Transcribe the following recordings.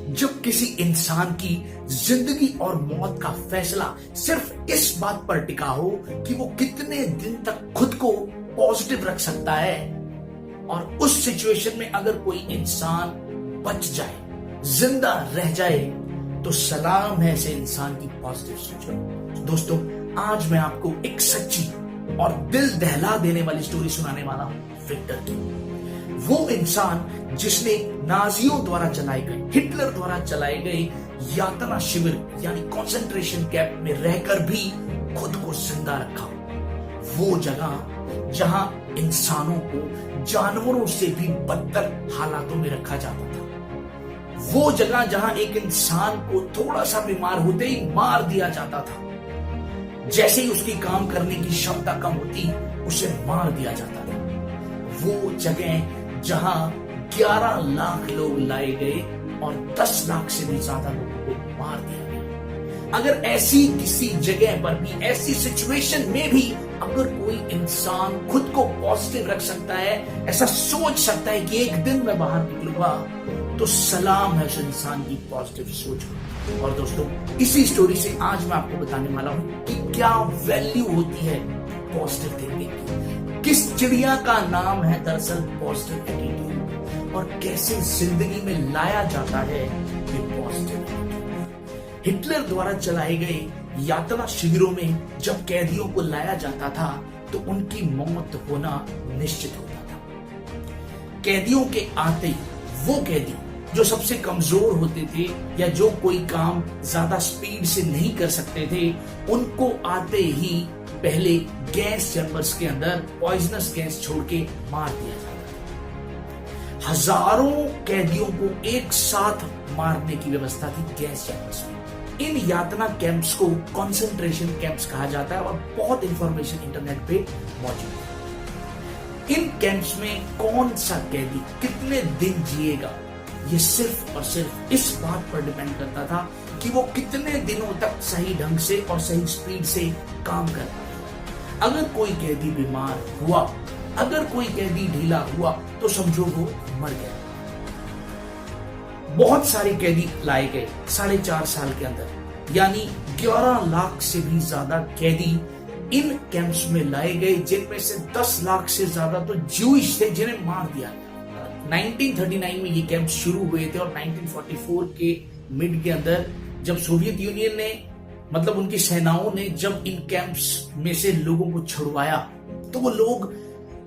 जब किसी इंसान की जिंदगी और मौत का फैसला सिर्फ इस बात पर टिका हो कि वो कितने दिन तक खुद को पॉजिटिव रख सकता है, और उस सिचुएशन में अगर कोई इंसान बच जाए, जिंदा रह जाए, तो सलाम है ऐसे इंसान की पॉजिटिव सोच। दोस्तों, आज मैं आपको एक सच्ची और दिल दहला देने वाली स्टोरी सुनाने वाला हूं विक्टर की। वो इंसान जिसने नाजियों द्वारा चलाए गए, हिटलर द्वारा चलाए गए यातना शिविर यानी कंसंट्रेशन कैंप में रहकर भी खुद को जिंदा रखा। वो जगह जहां इंसानों को जानवरों से भी बदतर हालातों में रखा जाता था। वो जगह जहां एक इंसान को थोड़ा सा बीमार होते ही मार दिया जाता था। जैसे ही उसकी काम करने की क्षमता कम होती, उसे मार दिया जाता था। वो जगह जहां 11 लाख लोग लाए गए और 10 लाख से भी ज्यादा लोगों को मार दिया गया। अगर ऐसी किसी जगह पर भी, ऐसी सिचुएशन में भी अगर कोई इंसान खुद को पॉजिटिव रख सकता है, ऐसा सोच सकता है कि एक दिन मैं बाहर निकलूंगा, तो सलाम है उस इंसान की पॉजिटिव सोच को। और दोस्तों, इसी स्टोरी से आज मैं आपको बताने वाला हूं कि क्या वैल्यू होती है पॉजिटिव थिंकिंग की। किस चिड़िया का नाम है दरअसल पॉजिटिव एटीट्यूड, और कैसे जिंदगी में लाया जाता है ये पॉजिटिव एटीट्यूड। हिटलर द्वारा चलाए गए यातना शिविरों में जब कैदियों को लाया जाता था, तो उनकी मौत होना निश्चित होता था। कैदियों के आते ही वो कैदी जो सबसे कमजोर होते थे या जो कोई काम ज्यादा स्पीड से नहीं कर सकते थे, उनको आते ही पहले गैस चैम्बर्स के अंदर पॉइजनस गैस छोड़ के मार दिया जाता था। हजारों कैदियों को एक साथ मारने की व्यवस्था थी गैस चैम्बर्स में। इन यातना कैंप्स को कंसंट्रेशन कैंप्स कहा जाता है, और बहुत इंफॉर्मेशन इंटरनेट पे मौजूद है। इन कैंप्स में कौन सा कैदी कितने दिन जिएगा, ये सिर्फ और सिर्फ इस बात पर डिपेंड करता था कि वो कितने दिनों तक सही ढंग से और सही स्पीड से काम कर पाए। अगर कोई कैदी बीमार हुआ, अगर कोई कैदी ढीला हुआ, तो समझो वो मर गया। बहुत सारे कैदी लाए गए 4.5 साल के अंदर, यानी 11 लाख से भी ज्यादा कैदी इन कैंप्स में लाए गए, जिनमें से 10 लाख से ज्यादा तो ज्यूइश थे जिन्हें मार दिया गया। 1939 में ये कैंप शुरू हुए थे, और 1944 के मिड के अंदर जब सोवियत यूनियन ने, मतलब उनकी सेनाओं ने जब इन कैंप्स में से लोगों को छुड़वाया, तो वो लोग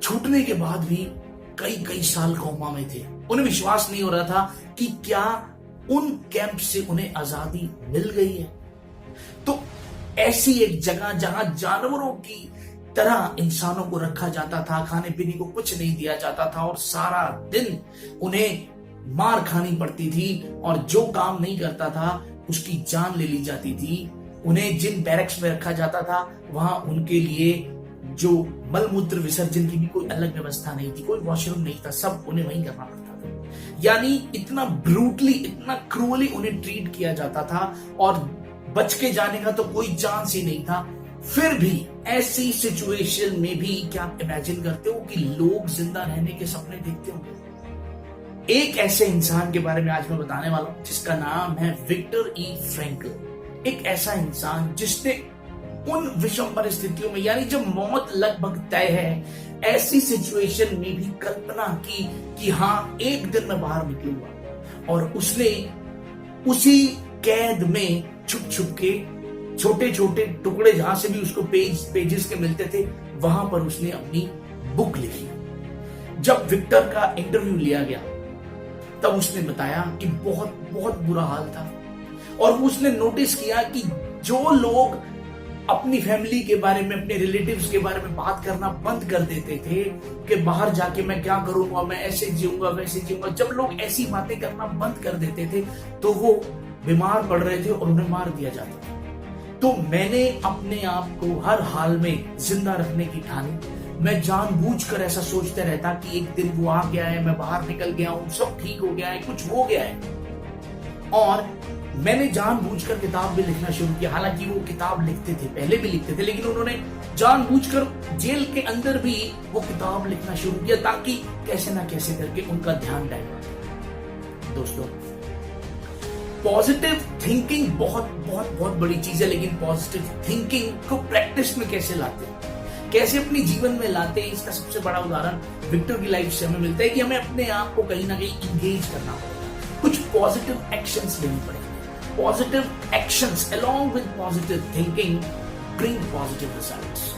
छूटने के बाद भी कई कई साल कोमा में थे। उन्हें विश्वास नहीं हो रहा था कि क्या उन कैंप से उन्हें आजादी मिल गई है। तो ऐसी एक जगह जहां जानवरों की तरह इंसानों को रखा जाता था, खाने पीने को कुछ नहीं दिया जाता था, और सारा दिन उन्हें मार खानी पड़ती थी, और जो काम नहीं करता था उसकी जान ले ली जाती थी। उन्हें जिन बैरक्स में रखा जाता था, वहां उनके लिए जो मलमूत्र विसर्जन की भी कोई अलग व्यवस्था नहीं थी, कोई वॉशरूम नहीं था, सब उन्हें वहीं करना पड़ता था। यानी इतना ब्रूटली, इतना क्रूअली उन्हें ट्रीट किया जाता था, और बच के जाने का तो कोई चांस ही नहीं था। फिर भी ऐसी सिचुएशन में भी क्या आप इमेजिन करते हो कि लोग जिंदा रहने के सपने देखते होंगे? एक ऐसे इंसान के बारे में आज मैं बताने वाला हूं, जिसका नाम है विक्टर ई फ्रैंकल। एक ऐसा इंसान जिसने उन विषम परिस्थितियों में, यानी जब मौत लगभग तय है, ऐसी सिचुएशन में भी कल्पना की कि हाँ, एक दिन मैं बाहर निकलूंगा, और उसने उसी कैद में छुप छुप के छोटे छोटे टुकड़े जहां से भी उसको पेजेस के मिलते थे, वहां पर उसने अपनी बुक लिखी। जब विक्टर का इंटरव्यू लिया गया, तब उसने बताया कि बहुत बहुत बुरा हाल था, और उसने नोटिस किया कि जो लोग अपनी फैमिली के बारे में, अपने रिलेटिव्स के बारे में बात करना बंद कर देते थे कि बाहर जाके मैं क्या करूंगा, मैं ऐसे जीऊंगा, वैसे जीऊंगा, जब लोग ऐसी बातें करना बंद कर देते थे, तो वो बीमार पड़ रहे थे और उन्हें मार दिया जाता था। तो मैंने अपने आप को हर हाल में जिंदा रखने की ठानी। मैं जानबूझकर ऐसा सोचता रहता कि एक दिन वो आ गया है, मैं बाहर निकल गया हूं, सब ठीक हो गया है, कुछ हो गया है। और मैंने जानबूझकर किताब भी लिखना शुरू किया। हालांकि वो किताब लिखते थे, पहले भी लिखते थे, लेकिन उन्होंने जानबूझकर जेल के अंदर भी वो किताब लिखना शुरू किया, ताकि कैसे ना कैसे करके उनका ध्यान डाइवर्ट। दोस्तों, पॉजिटिव थिंकिंग बहुत बहुत बहुत बड़ी चीज है, लेकिन पॉजिटिव थिंकिंग को प्रैक्टिस में कैसे लाते हैं, कैसे अपने जीवन में लाते हैं, इसका सबसे बड़ा उदाहरण विक्टर की लाइफ से हमें मिलता है कि हमें अपने आप को कहीं ना कहीं इंगेज करना पड़ेगा, कुछ पॉजिटिव एक्शंस लेनी पड़ेंगे। Positive actions along with positive thinking bring positive results,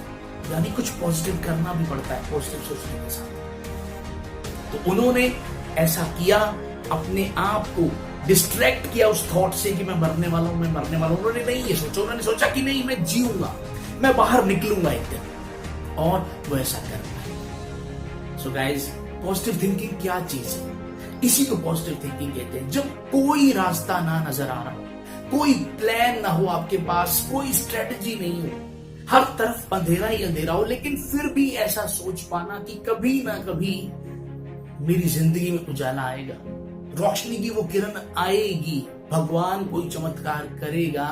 यानी कुछ पॉजिटिव करना भी पड़ता है पॉजिटिव सोचने के साथ। तो उन्होंने ऐसा किया, अपने आप को डिस्ट्रैक्ट किया उस थॉट से कि मैं मरने वाला हूं, मैं मरने वाला हूं। उन्होंने नहीं ये सोचा, उन्होंने सोचा कि नहीं मैं जीऊंगा, मैं बाहर निकलूंगा एक दिन, और वो ऐसा कर पाए। सो गाइस, पॉजिटिव थिंकिंग क्या चीज है? इसी को पॉजिटिव थिंकिंग कहते हैं। जब कोई रास्ता ना नजर आ रहा हो, कोई प्लान ना हो आपके पास, कोई स्ट्रेटजी नहीं हो, हर तरफ अंधेरा ही अंधेरा हो, लेकिन फिर भी ऐसा सोच पाना कि कभी ना कभी मेरी जिंदगी में उजाला आएगा, रोशनी की वो किरण आएगी, भगवान कोई चमत्कार करेगा,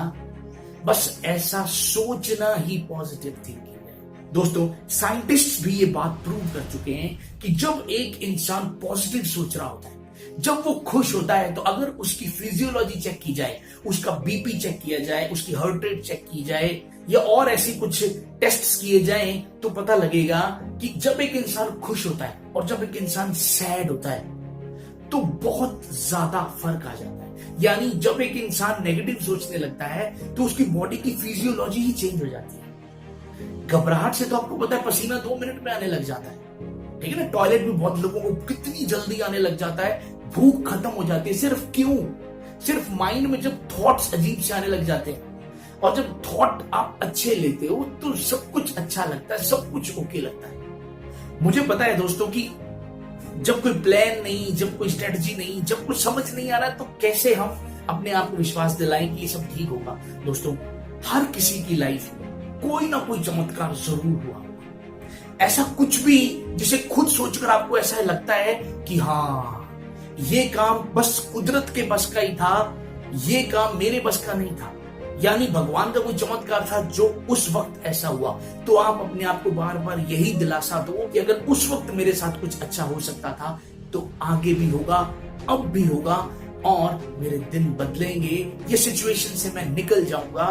बस ऐसा सोचना ही पॉजिटिव थिंकिंग है। दोस्तों, साइंटिस्ट्स भी ये बात प्रूव कर चुके हैं कि जब एक इंसान पॉजिटिव सोच रहा होता है, जब वो खुश होता है, तो अगर उसकी फिजियोलॉजी चेक की जाए, उसका बीपी चेक किया जाए, उसकी हार्ट रेट चेक की जाए, या और ऐसी कुछ टेस्ट्स किए जाएं, तो पता लगेगा कि जब एक इंसान खुश होता है और जब एक इंसान सैड होता है तो बहुत ज्यादा फर्क आ जाता है। यानी जब एक इंसान नेगेटिव सोचने लगता है तो उसकी बॉडी की फिजियोलॉजी ही चेंज हो जाती है। घबराहट से तो आपको पता है पसीना 2 मिनट में आने लग जाता है, ठीक है ना। टॉयलेट में बहुत लोगों को कितनी जल्दी आने लग जाता है, भूख खत्म हो जाती है। सिर्फ क्यों? सिर्फ माइंड में जब थॉट्स अजीब से आने लग जाते हैं, और जब थॉट आप अच्छे लेते हो तो सब कुछ अच्छा लगता है, सब कुछ ओके लगता है। मुझे पता है दोस्तों कि जब कोई प्लान नहीं, जब कोई स्ट्रेटजी नहीं, जब कुछ समझ नहीं आ रहा, तो कैसे हम अपने आप को विश्वास दिलाएं कि ये सब ठीक होगा। दोस्तों, हर किसी की लाइफ में कोई ना कोई चमत्कार जरूर हुआ, ऐसा कुछ भी जिसे खुद सोचकर आपको ऐसा लगता है कि हाँ, ये काम बस कुदरत के बस का ही था, ये काम मेरे बस का नहीं था, यानी भगवान का कोई चमत्कार था जो उस वक्त ऐसा हुआ। तो आप अपने आप को बार बार यही दिलासा दो कि अगर उस वक्त मेरे साथ कुछ अच्छा हो सकता था, तो आगे भी होगा, अब भी होगा, और मेरे दिन बदलेंगे, ये सिचुएशन से मैं निकल जाऊंगा।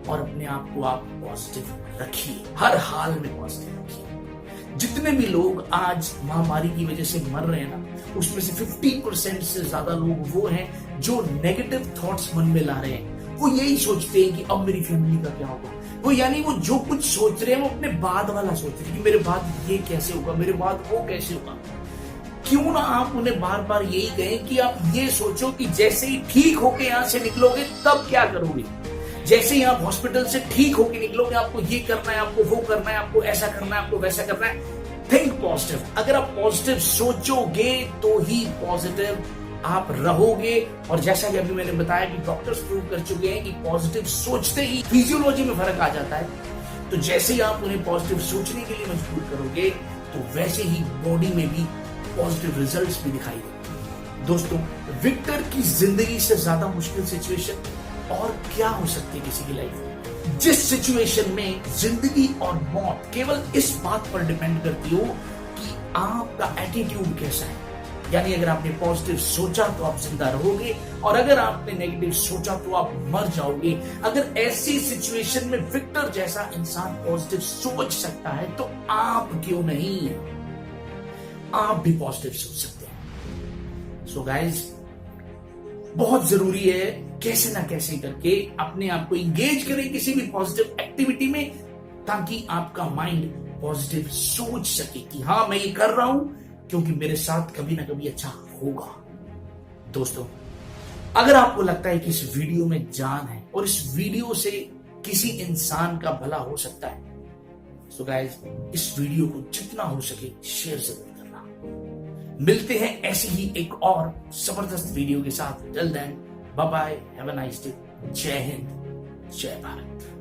और अपने आप को आप पॉजिटिव रखिए, हर हाल में पॉजिटिव रखिए। जितने भी लोग आज महामारी की वजह से मर रहे हैं ना, उसमें से 50% से ज्यादा लोग वो हैं जो नेगेटिव थॉट्स मन में ला रहे हैं। वो यही सोचते हैं कि अब मेरी फैमिली का क्या होगा। वो यानी वो जो कुछ सोच रहे हैं वो अपने बाद वाला सोच रहे हैं कि मेरे बाद ये कैसे होगा, मेरे बाद वो कैसे होगा। क्यों ना आप उन्हें बार बार यही कहें कि आप ये सोचो कि जैसे ही ठीक होके यहां से निकलोगे तब क्या करोगे, जैसे ही आप हॉस्पिटल से ठीक होके निकलोगे आपको ये करना है, आपको वो करना है, आपको ऐसा करना है, आपको वैसा करना है। Think positive. अगर आप पॉजिटिव सोचोगे तो ही पॉजिटिव आप रहोगे। और जैसा कि अभी मैंने बताया कि डॉक्टर्स प्रूव कर चुके हैं कि पॉजिटिव सोचते ही फिजियोलॉजी में फर्क आ जाता है। तो जैसे ही आप उन्हें पॉजिटिव सोचने के लिए मजबूर करोगे, तो वैसे ही बॉडी में भी पॉजिटिव रिजल्ट्स भी दिखाई देंगे। दोस्तों, विक्टर की जिंदगी से ज्यादा मुश्किल सिचुएशन और क्या हो सकती है किसी की लाइफ में, जिस सिचुएशन में जिंदगी और मौत केवल इस बात पर डिपेंड करती हो कि आपका एटीट्यूड कैसा है। यानी अगर आपने पॉजिटिव सोचा तो आप जिंदा रहोगे, और अगर आपने नेगेटिव सोचा तो आप मर जाओगे। अगर ऐसी सिचुएशन में विक्टर जैसा इंसान पॉजिटिव सोच सकता है, तो आप क्यों नहीं, आप भी पॉजिटिव सोच सकते हैं। सो गाइज, बहुत जरूरी है कैसे ना कैसे करके अपने आप को इंगेज करें किसी भी पॉजिटिव एक्टिविटी में, ताकि आपका माइंड पॉजिटिव सोच सके कि हाँ, मैं ये कर रहा हूं क्योंकि मेरे साथ कभी ना कभी अच्छा होगा। दोस्तों, अगर आपको लगता है कि इस वीडियो में जान है और इस वीडियो से किसी इंसान का भला हो सकता है, तो गाइस, इस वीडियो को जितना हो सके शेयर जरूर करना। मिलते हैं ऐसी ही एक और जबरदस्त वीडियो के साथ। Till then, bye bye, have a nice day. जय हिंद, जय भारत।